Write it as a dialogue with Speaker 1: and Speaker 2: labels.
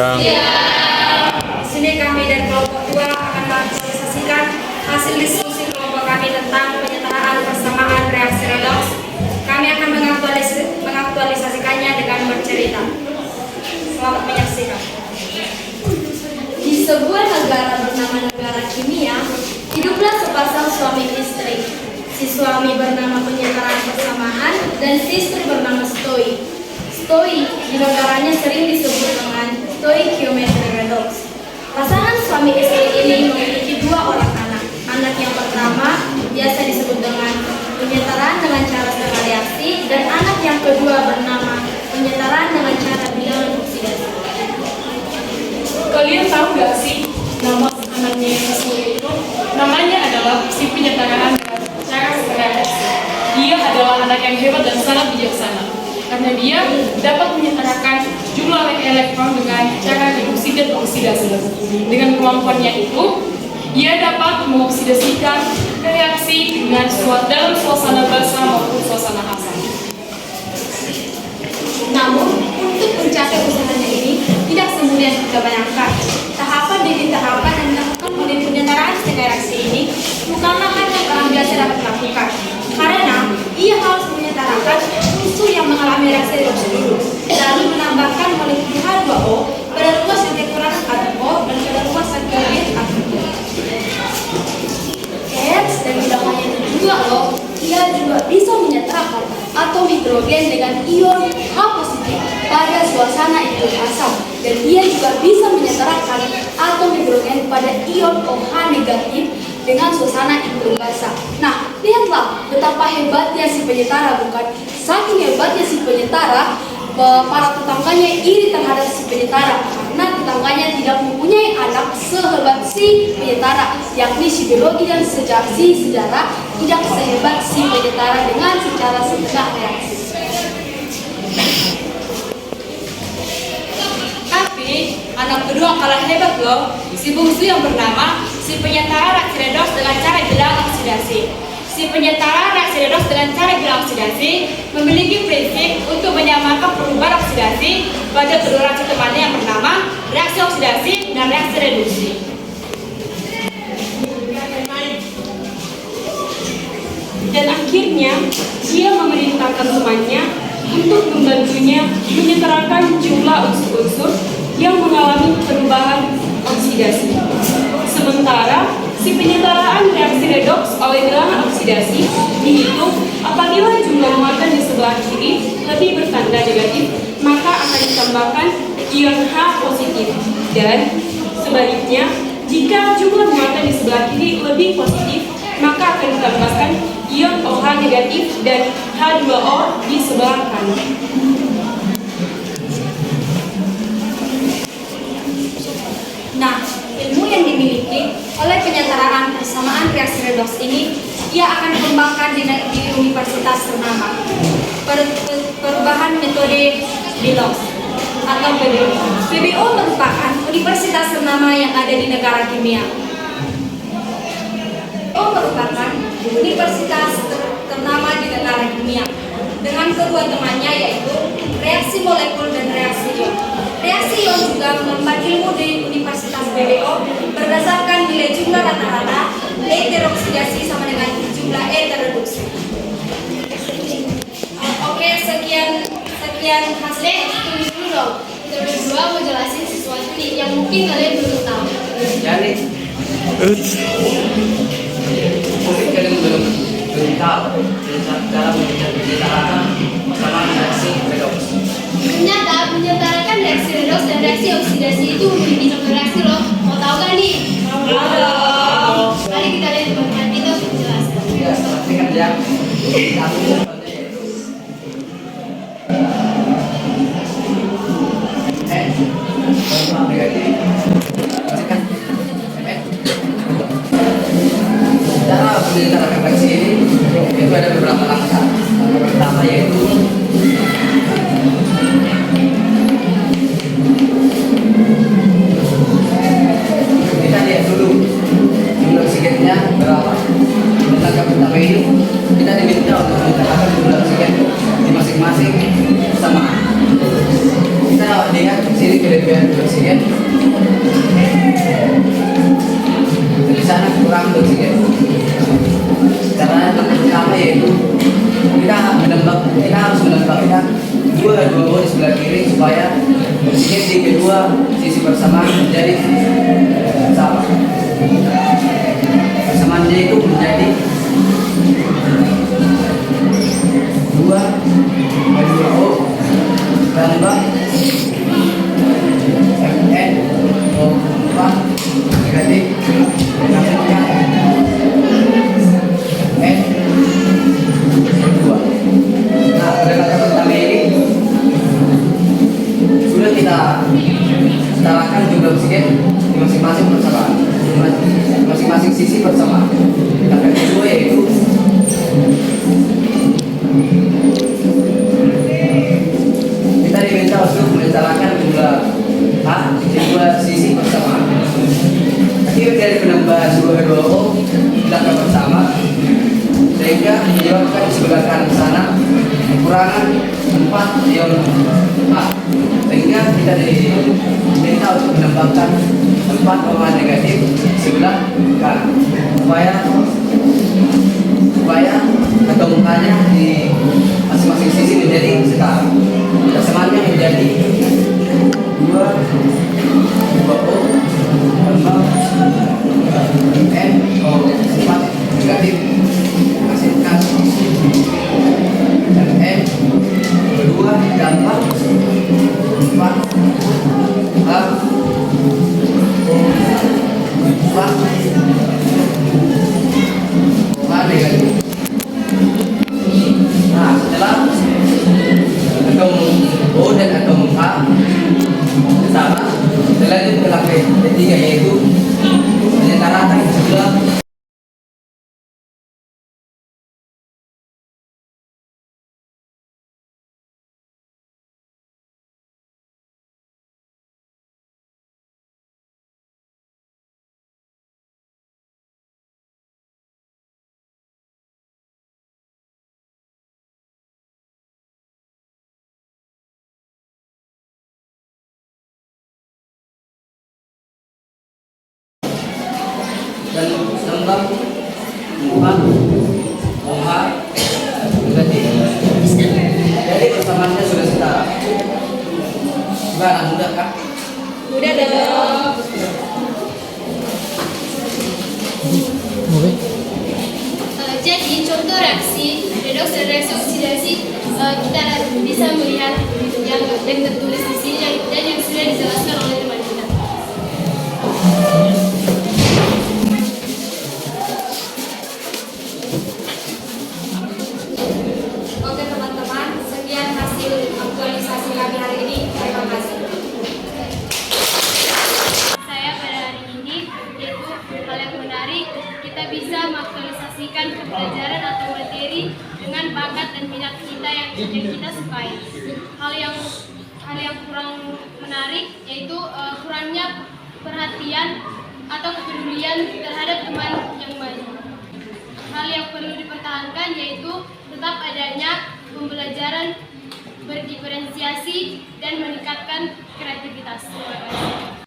Speaker 1: Siang.
Speaker 2: Di sini kami dari kelompok 2 akan mengaktualisasikan hasil diskusi kelompok kami tentang penyetaraan persamaan reaksi redoks. Kami akan mengaktualisasikannya dengan bercerita. Selamat menyaksikan.
Speaker 3: Di sebuah negara bernama negara kimia, hiduplah sepasang suami istri. Si suami bernama penyetaraan persamaan dan si istri bernama Stoi. Stoi di negaranya sering disebut dengan stoichiometry redox. Pasangan suami istri ini memiliki 2 orang anak. Anak yang pertama biasa disebut dengan penyetaraan dengan cara setengah reaksi, dan anak yang kedua bernama penyetaraan dengan cara bilangan oksidasi.
Speaker 4: Kalian tahu gak sih nama anaknya yang ke-10 itu? Namanya adalah si penyetaraan dengan cara setengah reaksi. Dia adalah anak yang hebat dan sangat bijaksana, karena dia dapat menyetarakan jumlah elektron dengan cara reduksi dan oksidasi. Dengan kemampuannya itu, ia dapat mengoksidasikan reaksi dengan dalam suasana basah maupun suasana asam.
Speaker 3: Namun, untuk mencapai usahanya ini tidak semudah yang kita bayangkan. Tahapan demi tahapan yang dilakukan oleh penyetaraan setengah reaksi ini bukanlah hal yang orang biasa dapat lakukan, karena ia harus menyetarakan unsur yang mengalami reaksi redoks dulu, lalu menambahkan molekul H2O pada ruas yang kekurangan atom O dan pada ruas yang kelebihan atom O. Dan tidak hanya itu juga loh, ia juga bisa menyetarakan atom hidrogen dengan ion H positif pada suasana iklim asam, dan ia juga bisa menyetarakan atom hidrogen pada ion OH negatif dengan suasana iklim basah. Nah, lihatlah betapa hebatnya si penyetara, bukan? Saking hebatnya si penyetara, para tetangganya iri terhadap si penyetara karena tetangganya tidak mempunyai anak sehebat si penyetara, yakni si biologi dan sejarah tidak sehebat si penyetara dengan secara setengah reaksi.
Speaker 2: Tapi anak kedua kalah hebat loh, si bungsu yang bernama si penyetara reaksi redoks dengan cara bilangan oksidasi. Si penyetara reaksi redoks dengan cara bilangan oksidasi memiliki prinsip untuk menyamakan perubahan oksidasi pada kedua reaksi temannya yang bernama reaksi oksidasi dan reaksi reduksi.
Speaker 4: Dan akhirnya, dia memerintahkan temannya untuk membantunya menyetarakan jumlah unsur-unsur yang mengalami perubahan oksidasi. Sementara, si penyetaraan reaksi redoks oleh bilangan oksidasi dihitung apabila jumlah muatan di sebelah kiri lebih bertanda negatif, maka akan ditambahkan ion H positif. Dan sebaliknya, jika jumlah muatan di sebelah kiri lebih positif, maka akan ditambahkan ion OH negatif dan H2O di sebelah kanan.
Speaker 3: Nah, ilmu yang dimiliki oleh penyetaraan persamaan reaksi redoks ini ia akan dikembangkan di universitas ternama. Perubahan metode Belox atau PBO. PBO merupakan universitas ternama yang ada di negara kimia. PBO merupakan universitas ternama di negara kimia dengan kedua temannya, yaitu reaksi molekul dan reaksi ion. Reaksi ion juga mengemban ilmu di Universitas BBO berdasarkan nilai jumlah rata-rata E teroksidasi sama dengan jumlah E terreduksi. Oke, sekian hasilnya. Tunggu dulu dong. Kita berdua mau jelasin sesuatu nih yang mungkin kalian belum tahu.
Speaker 5: Jadi, mungkin kalian belum tahu cara menyetarakan persamaan reaksi redoks.
Speaker 3: Ternyata menyetarakan reaksi redoks dan reaksi oksidasi itu memiliki contoh reaksi loh. Mau tahu gak nih? Mau. Mari kita lihat teman-teman kita untuk menjelaskan.
Speaker 5: Ya, perhatikan ya. Cara menyetarakan reaksi ini itu ada beberapa langkah. Yang pertama yaitu kita lihat dulu jumlah oksigennya berapa. Langkah pertama ini kita diminta untuk menyetarakan jumlah oksigen di masing-masing persamaan. Kita di lihat di sini kelebihan oksigen. Di sana kurang oksigen. Caranya yang pertama yaitu kita harus menembakkan dua di sebelah kiri supaya oksigen di kedua sisi bersamaan menjadi sama. Persamaannya itu menjadi 2H2O tambah MnO4 negatif menambahkan N2. Nah, pada kata pertama ini sudah kita setarakan jumlah oksigen di masing-masing bersamaan, masing-masing sisi bersamaan. Nah, yang kedua yaitu kita diminta untuk menyetarakan jumlah H di dua sisi bersamaan. Akibat dari penambahan dua H2O dilakukan bersama sehingga menyebabkan di sebelah kanan sana kekurangan 4 ion H, sehingga kita diminta untuk menambahkan 4 OH negatif sebelah kanan supaya atom H-nya di masing-masing sisi menjadi setara. Persamaannya menjadi 2O tambah NO4 negatif menghasilkan N kedua tambah 4 H negatif. Nah, setelah atom O dan atom H sama, setelah itu tahap ketiga yaitu menyetarakan jumlah dan tambah 4 OH negatif. Jadi persamaannya sudah setara. Gimana, mudah kan?
Speaker 2: Udah dong.
Speaker 3: Jadi contoh reaksi redoks dan reaksi oksidasi kita bisa melihat yang tertulis di sini dan yang sudah dijelaskan oleh teman kita.
Speaker 2: Oke teman-teman, sekian hasil aktualisasi kami hari ini. Terima kasih.
Speaker 3: Saya pada hari ini yaitu hal yang menarik, kita bisa mengaktualisasikan pembelajaran atau materi dengan bakat dan minat kita yang kita sukai. Hal yang kurang menarik yaitu kurangnya perhatian atau kepedulian terhadap teman yang baru. Hal yang perlu dipertahankan yaitu tetap adanya pembelajaran berdiferensiasi dan meningkatkan kreativitas. Terima kasih.